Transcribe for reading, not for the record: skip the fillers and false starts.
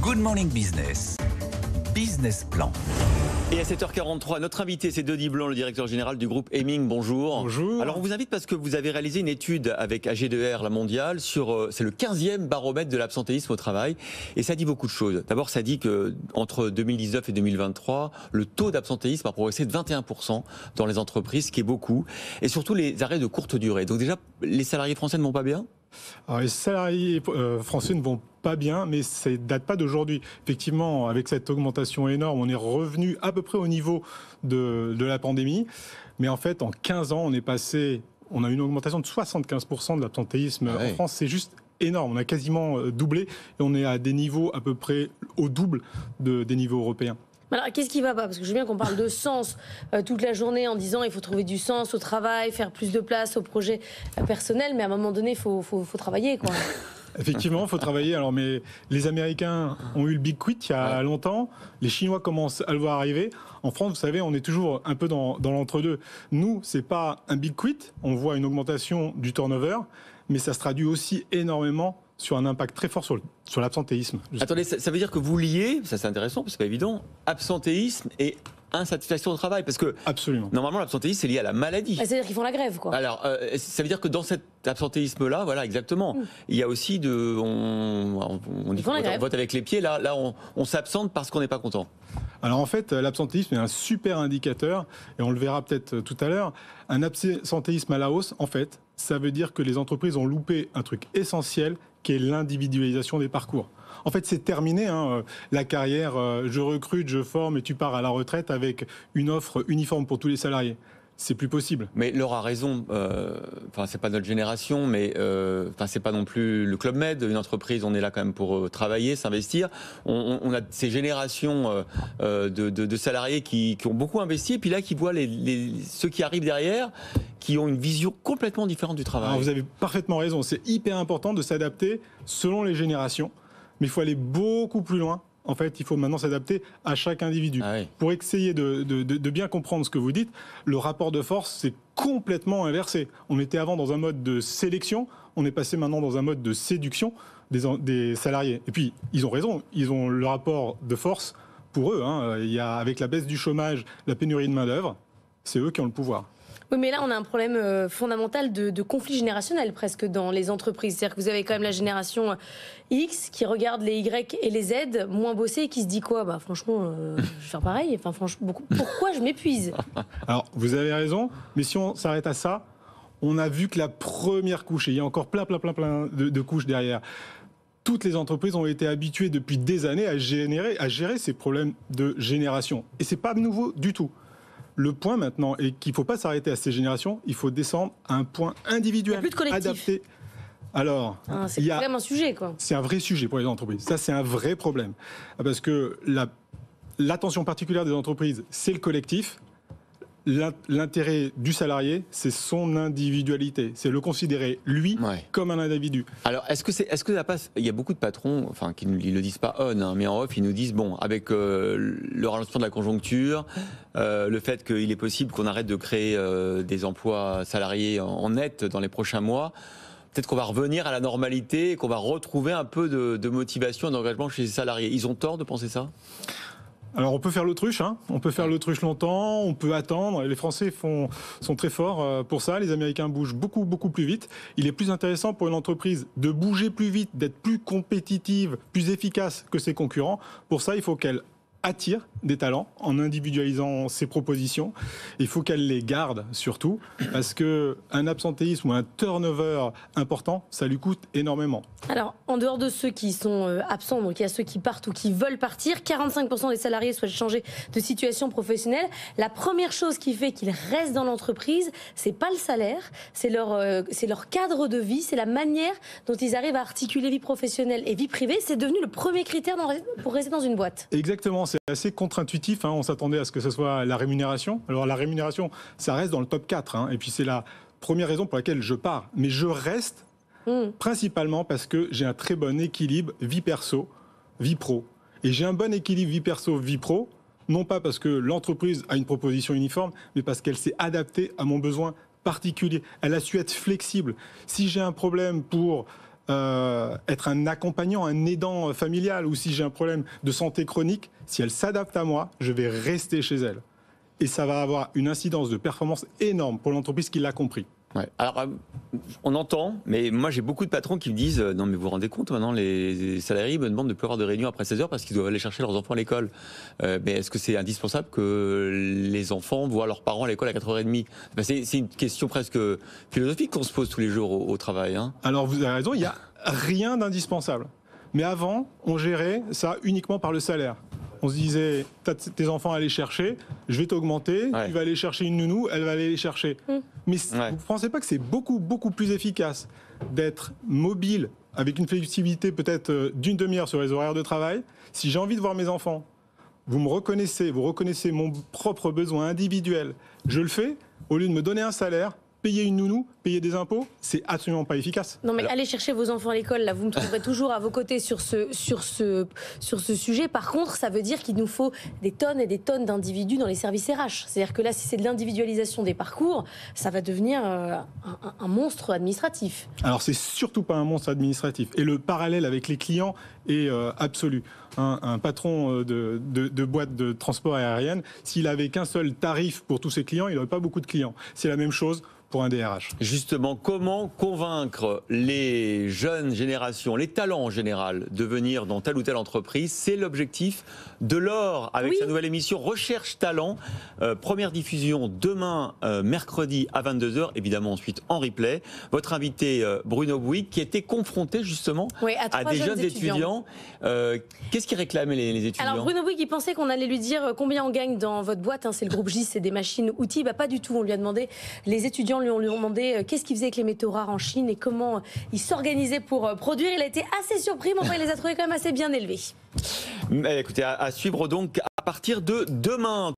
Good Morning Business. Business Plan. Et à 7h43, notre invité, c'est Denis Blanc, le directeur général du groupe Hemming. Bonjour. Bonjour. Alors, on vous invite parce que vous avez réalisé une étude avec AG2R, la mondiale, sur, c'est le 15e baromètre de l'absentéisme au travail. Et ça dit beaucoup de choses. D'abord, ça dit que entre 2019 et 2023, le taux d'absentéisme a progressé de 21% dans les entreprises, ce qui est beaucoup. Et surtout, les arrêts de courte durée. Donc déjà, les salariés français ne vont pas bien ? Alors, les salariés français ne vont pas bien, mais ça ne date pas d'aujourd'hui. Effectivement, avec cette augmentation énorme, on est revenu à peu près au niveau de la pandémie. Mais en fait, en 15 ans, on a une augmentation de 75% de l'absentéisme en France. C'est juste énorme. On a quasiment doublé et on est à des niveaux à peu près au double des niveaux européens. Alors, qu'est-ce qui va pas ? Parce que je veux bien qu'on parle de sens toute la journée en disant il faut trouver du sens au travail, faire plus de place au projet personnel, mais à un moment donné, il faut travailler, quoi. Effectivement, il faut travailler. Alors, mais les Américains ont eu le Big Quit il y a longtemps. Les Chinois commencent à le voir arriver. En France, vous savez, on est toujours un peu dans l'entre-deux. Nous, c'est pas un Big Quit. On voit une augmentation du turnover, mais ça se traduit aussi énormément sur un impact très fort sur l'absentéisme. Attendez, ça veut dire que vous liez, ça c'est intéressant, parce que c'est pas évident, absentéisme et insatisfaction au travail, parce que absolument. Normalement l'absentéisme c'est lié à la maladie. C'est-à-dire qu'ils font la grève, quoi. Alors ça veut dire que dans cet absentéisme-là, voilà exactement, il y a aussi on dit qu'on vote avec les pieds. Là on s'absente parce qu'on n'est pas content. Alors en fait, l'absentéisme est un super indicateur, et on le verra peut-être tout à l'heure. Un absentéisme à la hausse, en fait, ça veut dire que les entreprises ont loupé un truc essentiel, qui est l'individualisation des parcours. En fait, c'est terminé, la carrière, je recrute, je forme et tu pars à la retraite avec une offre uniforme pour tous les salariés. C'est plus possible. Mais Laure a raison, c'est pas notre génération, mais c'est pas non plus le Club Med, une entreprise, on est là quand même pour travailler, s'investir. On a ces générations de salariés qui ont beaucoup investi, et puis là qui voient ceux qui arrivent derrière, qui ont une vision complètement différente du travail. Alors vous avez parfaitement raison, c'est hyper important de s'adapter selon les générations, mais il faut aller beaucoup plus loin. En fait, il faut maintenant s'adapter à chaque individu. Pour essayer de bien comprendre ce que vous dites, le rapport de force, c'est complètement inversé. On était avant dans un mode de sélection, on est passé maintenant dans un mode de séduction des salariés. Et puis, ils ont raison, ils ont le rapport de force pour eux. Il y a, avec la baisse du chômage, la pénurie de main-d'œuvre, c'est eux qui ont le pouvoir. Oui, mais là, on a un problème fondamental de conflit générationnel presque dans les entreprises. C'est-à-dire que vous avez quand même la génération X qui regarde les Y et les Z moins bosser et qui se dit quoi ? Franchement, je vais faire pareil. Pourquoi je m'épuise ? Alors, vous avez raison, mais si on s'arrête à ça, on a vu que la première couche, et il y a encore plein de couches derrière. Toutes les entreprises ont été habituées depuis des années à gérer ces problèmes de génération. Et c'est pas nouveau du tout. Le point maintenant est qu'il ne faut pas s'arrêter à ces générations, il faut descendre à un point individuel, adapté. Alors, c'est vraiment un sujet, quoi. C'est un vrai sujet pour les entreprises. Ça, c'est un vrai problème. Parce que l'attention particulière des entreprises, c'est le collectif. L'intérêt du salarié, c'est son individualité. C'est le considérer, lui, comme un individu. Alors, est-ce que ça passe ? Il y a beaucoup de patrons, qui ne le disent pas on, mais en off, ils nous disent, avec le ralentissement de la conjoncture, le fait qu'il est possible qu'on arrête de créer des emplois salariés en net dans les prochains mois, peut-être qu'on va revenir à la normalité et qu'on va retrouver un peu de motivation et d'engagement chez les salariés. Ils ont tort de penser ça ? Alors on peut faire l'autruche, on peut faire l'autruche longtemps, on peut attendre. Les Français sont très forts pour ça, les Américains bougent beaucoup plus vite. Il est plus intéressant pour une entreprise de bouger plus vite, d'être plus compétitive, plus efficace que ses concurrents. Pour ça, il faut qu'elle attire des talents en individualisant ses propositions. Il faut qu'elle les garde surtout, parce qu'un absentéisme ou un turnover important, ça lui coûte énormément. Alors, en dehors de ceux qui sont absents, donc il y a ceux qui partent ou qui veulent partir, 45% des salariés souhaitent changer de situation professionnelle. La première chose qui fait qu'ils restent dans l'entreprise, c'est pas le salaire, c'est leur cadre de vie, c'est la manière dont ils arrivent à articuler vie professionnelle et vie privée. C'est devenu le premier critère pour rester dans une boîte. Exactement, c'est assez contre-intuitif. On s'attendait à ce que ce soit la rémunération. Alors la rémunération, ça reste dans le top 4. Et puis c'est la première raison pour laquelle je pars. Mais je reste principalement parce que j'ai un très bon équilibre vie perso, vie pro. Et j'ai un bon équilibre vie perso, vie pro, non pas parce que l'entreprise a une proposition uniforme, mais parce qu'elle s'est adaptée à mon besoin particulier. Elle a su être flexible. Si j'ai un problème pour être un accompagnant, un aidant familial, ou si j'ai un problème de santé chronique, si elle s'adapte à moi, je vais rester chez elle. Et ça va avoir une incidence de performance énorme pour l'entreprise qui l'a compris. Ouais. Alors, on entend, mais moi j'ai beaucoup de patrons qui me disent non mais vous vous rendez compte, maintenant les salariés me demandent de ne plus avoir de réunion après 16h parce qu'ils doivent aller chercher leurs enfants à l'école. Mais est-ce que c'est indispensable que les enfants voient leurs parents à l'école à 4h30 ? C'est une question presque philosophique qu'on se pose tous les jours au travail. Hein. Alors vous avez raison, il n'y a rien d'indispensable. Mais avant, on gérait ça uniquement par le salaire. On se disait, t'as tes enfants à aller chercher, je vais t'augmenter, tu vas aller chercher une nounou, elle va aller les chercher. Mais vous ne pensez pas que c'est beaucoup plus efficace d'être mobile, avec une flexibilité peut-être d'une demi-heure sur les horaires de travail. Si j'ai envie de voir mes enfants, vous reconnaissez mon propre besoin individuel, je le fais, au lieu de me donner un salaire, payer une nounou, payer des impôts, c'est absolument pas efficace. Non mais allez chercher vos enfants à l'école, là vous me trouverez toujours à vos côtés sur ce sujet. Par contre, ça veut dire qu'il nous faut des tonnes et des tonnes d'individus dans les services RH. C'est-à-dire que là, si c'est de l'individualisation des parcours, ça va devenir un monstre administratif. Alors c'est surtout pas un monstre administratif. Et le parallèle avec les clients est absolu. Un patron de boîte de transport aérien, s'il avait qu'un seul tarif pour tous ses clients, il n'aurait pas beaucoup de clients. C'est la même chose pour un DRH. Justement, comment convaincre les jeunes générations, les talents en général, de venir dans telle ou telle entreprise? C'est l'objectif de l'Or avec sa nouvelle émission Recherche Talent. Première diffusion demain, mercredi à 22h, évidemment ensuite en replay. Votre invité Bruno Bouygues, qui était confronté justement à des jeunes étudiants. Qu'est-ce qu'ils réclamaient les étudiants? Alors Bruno Bouygues, il pensait qu'on allait lui dire combien on gagne dans votre boîte. Hein, c'est le groupe J, c'est des machines-outils. Bah, pas du tout. On lui a demandé, les étudiants lui ont demandé qu'est-ce qu'ils faisaient avec les métaux rares en Chine et comment ils s'organisaient pour produire. Il a été assez surpris, mais enfin, il les a trouvés quand même assez bien élevés. Écoutez, à suivre donc à partir de demain.